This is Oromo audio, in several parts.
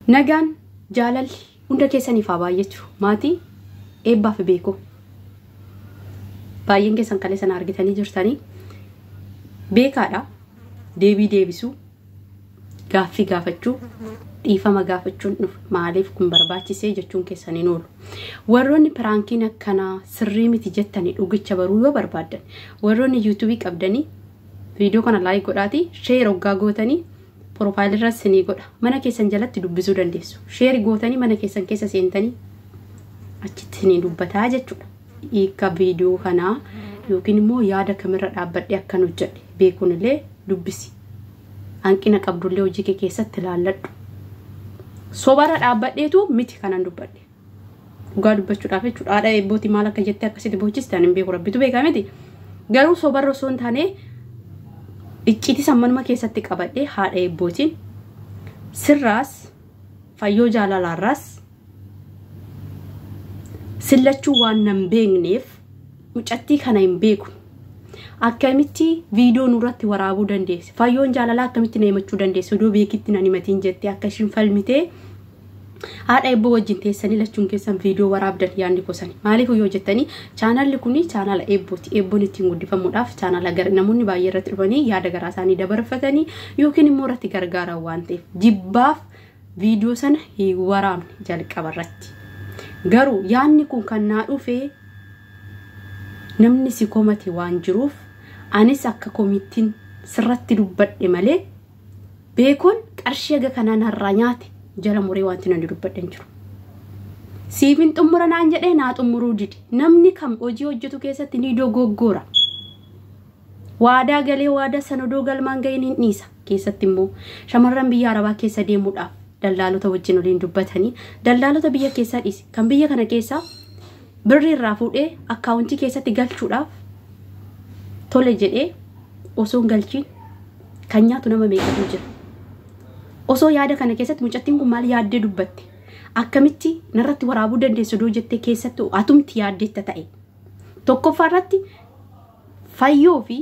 nagaan jaalalli hunda keessaniif haa baay'atu maatii eebbaaf beekoo baay'een keessan kalee sana argitanii jirtanii beekaadha deebii deebisuu gaaffii gaafachuu dhiifama gaafachuun maaliif kun barbaachisee jechuun keessaniin oolu warroonni piraankiin akkanaa sirrii miti jettanii dhugicha baruu yoo barbaadan warroonni yuutuubii qabdanii viidiyoo kana laayik godhaati sheer hoggaa gootanii Profile irra sinii godha mana keessan jalatti dubbisuu dandeessu share gootanii mana keessan keessa seentanii achitti sinii dubbataa jechuudha hiika viidiyoo kana yookiin immoo yaada kamirra dhaabbadhe akkan hojjedhe beekuun illee dubbisi hanqina qabdullee hojii kee keessatti ilaalladhu sobarra dhaabbadheetu miti kanan dubbadhe dhugaa dubbachuudhaaf jechuudha haadha eebbooti maal akka jettee akkasitti boochistaan hin beeku rabbitu beekaa miti garuu sobarra osoo hin taane icciti sammanuma keessatti qabadhe haadha eebbootiin sirraas fayyoo jaalalaarraas sillachuu waan nan beekneef mucattii kana hin beeku akkamitti viidiyoo nurratti waraabuu dandeesse fayyoon jaalalaa akkamitti na himachuu dandeesse odoo beekitti nan himatiin jettee akka ishiin falmitee haadha eebboo wajjin teessanii lachuun keessan viidiyoo waraabdan yaadni kosanii maaliif yoo jettanii chaanalli kuni chaanala eebbooti eebboon ittiin guddifamuudhaaf chaanala namoonni baay'ee irratti dhufanii yaada garaa isaanii dabarfatanii yookiin immoo irratti gargaaran waan ta'eef jibbaaf viidiyoo sana hin waraabne jalqaba irratti garuu yaadni kun kan naa dhufee namni si komate waan jiruuf anis akka komittiin sirratti dubbadhe malee beekoon qarshii aga kanaan har'aa nyaate jala muree wanti nan dubbadhan jiru siifin xumura naan jedhee naa xumuruu didi namni kam hojii hojjetu keessatti ni dogoggora waadaa galee waadaa sanadoo galmaan ga'in hin dhiisa keessatti immoo shamarran biyya arabaa keessa deemuudhaaf daldaalota wajjin waliin dubbatanii daldaalota biyya keessaa dhiisi kan biyya kana keessaa birrii irraa fuudhee akkaawuntii keessatti galchuudhaaf tole jedhee osoo hin galchiin kan nyaatu nama meeqatu jira osoo yaada kana keessatti mucattiin kun maal yaaddee dubbatte akkamitti narratti waraabuu dandeessu doo jettee keessatti atumti yaaddeetta ta'e tokkoffaa irratti fayyoo fi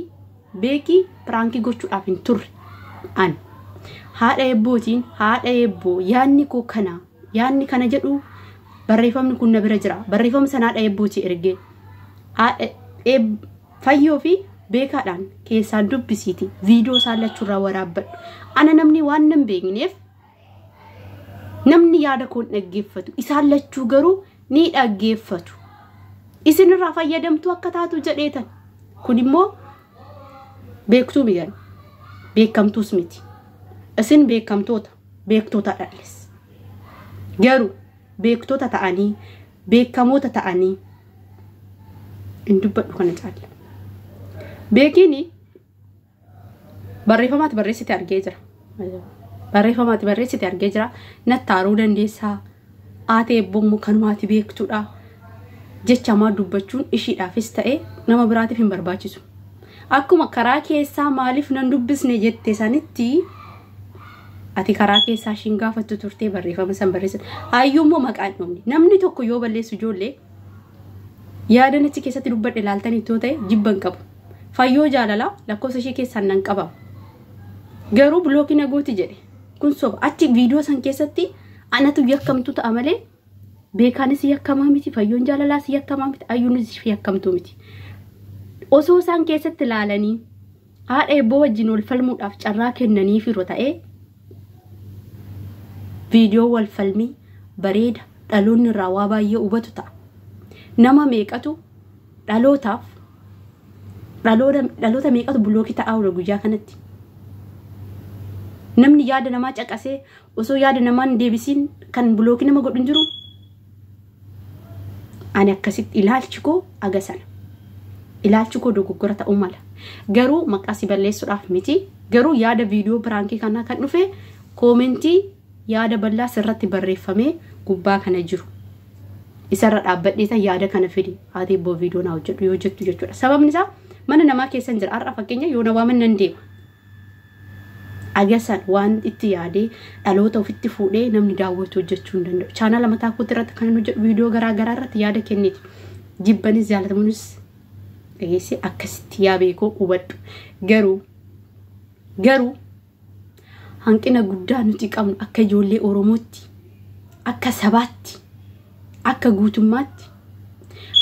beekii pirankii gochuudhaaf hin turre an haadha eebbootiin haadha eebboo yaadni koo kana yaadni kana jedhu barreeffamni kun na bira jira barreeffama sana haadha eebbootii ergee fayyoo fi beekaadhaan keessaan dubbisiiti viidiyoo isaan lachuurraa waraabbadhu ana namni waan nan beekneef namni yaada koon dhaggeeffatu isaan lachuu garuu ni dhaggeeffatu isinirraa fayyadamtu akka taatu jedheetan kun immoo beektuu miyan beekamtuus miti isin beekamtoota beektoota dhalles garuu beektoota ta'anii beekamoota ta'anii hin dubbadhu kana caalla beekini barreeffamaatti barreessite argee jira barreeffamaatti barreessite argee jira nattaaruu dandeessaa haati eebboo kanumaatti beektuudha jechamaa dubbachuun ishiidhaafis ta'e nama biraatiif hin barbaachisu akkuma karaa keessaa maaliif nan dubbisne jette sanitti ati karaa keessaa shin gaafattu turtee barreeffama san barreessite hayyuummoo maqaan namni tokko yoo balleessu ijoollee yaada achi keessatti dubbadhe ilaaltanii ittoo ta'e jibban qabu fayyoo jaalalaa lakkoofsa ishee keessaan nan qabamu garuu blookii nagooti jedhe kun soba achi viidiyoo san keessatti anatu yakkamtu ta'a malee beekaanis yakkamaa miti fayyoon jaalalaas yakkamaa miti ayyuunis yakkamtu miti osoo isaan keessatti ilaalanii haadha eebboo wajjin wal falmuudhaaf carraa kennanii firoo ta'ee viidiyoo wal falmii bareeda dhaloonni irraa waa baay'ee hubatu ta'a nama meeqatu dhalootaaf dhaloota meeqatu blookii ta'aa oolu guyyaa kanatti namni yaada namaa caqasee osoo yaada namaan deebisiin kan blookii nama godhu jiru ani akkasitti ilaalchi koo agasana ilaalchi koo dogoggora ta'uu mala garuu maqaa si balleessuudhaaf miti garuu yaada viidiyoo pirankii kanaa kan dhufe koomentii yaada bal'aa sirratti barreeffamee gubbaa kana jiru isarra dhaabbadheeta yaada kana fidi haati eebboo viidiyoo naa hojjedhu yoo jettu jechuudha sababni isaa mana namaa keessan jira har'a fakkeenya yoo na waaman nan deema agasan waan itti yaadee dhaloota ofitti fuudhee namni daawwatu hojjechuu hin danda'u chaanala mataa kootti irratti kan hojjedhu viidiyoo garaa garaa irratti yaada kenniti jibbanis jaalatamuunis dhageessee akkasitti yaa beekoo hubadhu garuu hanqina guddaa nuti qabnu akka ijoollee Oromootti akka sabaatti akka guutummaatti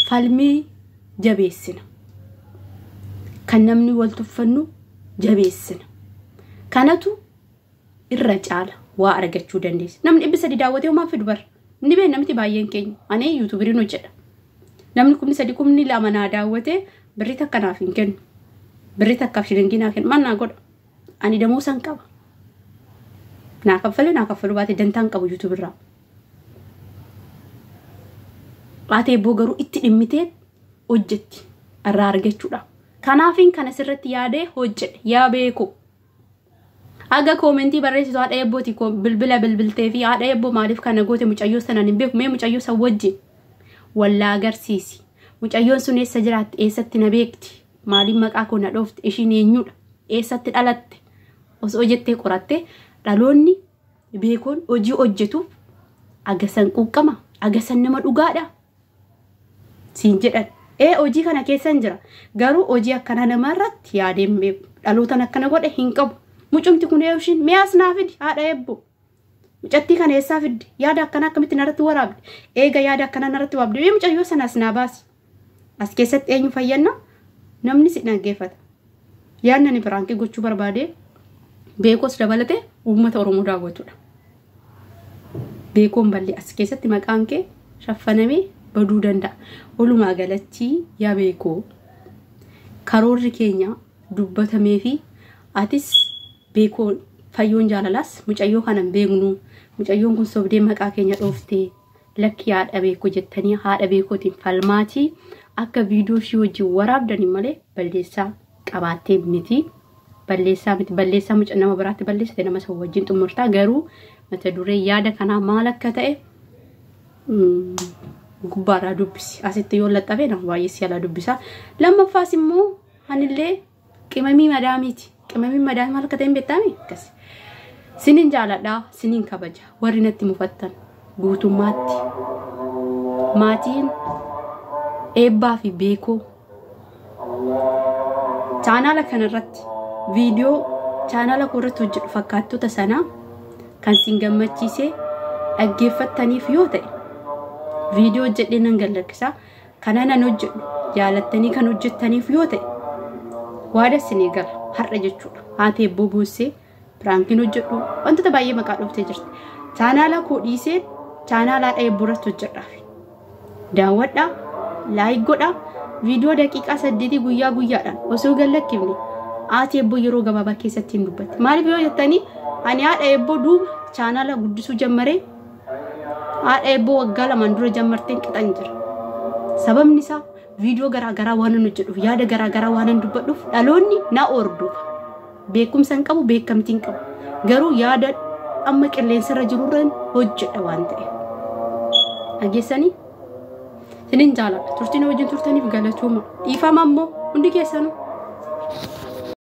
falmii jabeessina. Kan namni wal tuffannu jabeessina. Kanatu irra caala waa argachuu dandeessa. Namni 300 daawwatee homaa fidu bar. Ni bee namti baay'een keenya. Ani YouTuberin hojjedha. Namni 300 kumni lama naa daawwatee birrii takka naaf hin kennu. Birrii takkaaf shilingii naa kennu. Maal naa godha? Ani damoosan qaba. Naa kaffalu baate dantaan qabu YouTube irraa. Laatee boo garuu itti dhimmitee hojjetti irraa argachuudha. Kanaafin kana sirratti yaadee hojjedhe yaa beeku. Aga komentii barreessitu haadha eebbooti bilbila bilbiltee fi haadha eebboo maaliif kana goote mucayyoo sanaan hin beeku mee mucayyoo san wajjin wallaa agarsiisi. Mucayyoon sun eessa jiraatti eessatti na beekti maaliif maqaa koo na dhoofte ishiin eenyudha eessatti dhalatte osoo jettee qoratte dhaloonni beekoon hojii hojjetuuf agasan quuqqama agasan nama dhugaadha siin jedhan. Hojii kana keessan jira garuu hojii akkana namarratti yaadeen beeku dhalootan akkana godhe hin qabu. Mucumti kun eewshin mi'aas naa fidi haadha eebbo. Mucattii kana eessaa fiddi yaada akkana akkamitti narratti waraabde eega yaada akkana narratti waabde mee mucayyoo sanas naa baasi. As keessatti eenyu fayyanna namni si dhaggeeffata. Yaadna ni biraankii gochuu barbaade beekos dabalate uummata Oromoo daawwatudha. Beekoon ballee as keessatti maqaan kee shaffanamee baduu danda'a. Walumaa galatti yaa beekoo karoorri keenya dubbatamee fi atis beekoon fayyoon jaalalaas mucayyoo kanan beeknu mucayyoon kun sobdee maqaa keenya dhooftee lakki haadha beekoo jettanii haadha beekootiin falmaatii akka viidiyoo ishii wajjin waraabdanii malee balleessaa qabaattee miti. Balleessaa mucaa nama biraatti balleessite nama san wajjin xumurtaa garuu mata duree yaada kanaa maal akka ta'e gubbaarraa dubbisi. Asitti yoo laxxafee nama baay'ee si ala dubbisa. Lammaffaas immoo anillee qimamii madaamiiti. Qimamii madaamii maal akka ta'e hin beektaami akkas. Sinin jaaladhaa sinin kabaja warri natti mufattan guutummaatti maatiin eebbaa fi beekoo chaanaala kanarratti viidiyoo chaanaala koorratti hojjedhu fakkaattota sanaa kan sin gammachiisee dhaggeeffattaniif yoo ta'e viidiyoo hojjedhee nan gallakkisa kana nan hojjedhu jaalattanii kan hojjettaniif yoo ta'e waada sinii gala har'a jechuudha. Haati eebboo buusee piraankiin hojjedhu wantoota baay'ee maqaa dhuftee jirti. Chaanaala koo dhiisee chaanaala eebboo irratti hojjedhaaf daawwadhaa laayik godhaa viidiyoo daqiiqaa 8 guyyaadhaan osoo gallakkifne haati eebboo yeroo gabaabaa keessatti hin dubbatti. Maaliif yoo jettanii ani haadha eebboo duuba chaanaala guddisuu jammaree haadha eebboo waggaa 2 dura jammarteen qixan jira. Sababni isaa viidiyoo garaagaraa waan hojjedhuuf yaada garaagaraa waan dubbadhuuf dhaloonni na ordofa. Beekumsa hin qabu beekamtiin qabu garuu yaada amma qilleensarra jirurraan hojjedha waan ta'e. Dhageessanii sinin jaaladha turtiin wajjin turtaniif galatooma dhiifama ammoo hundi keessanuu.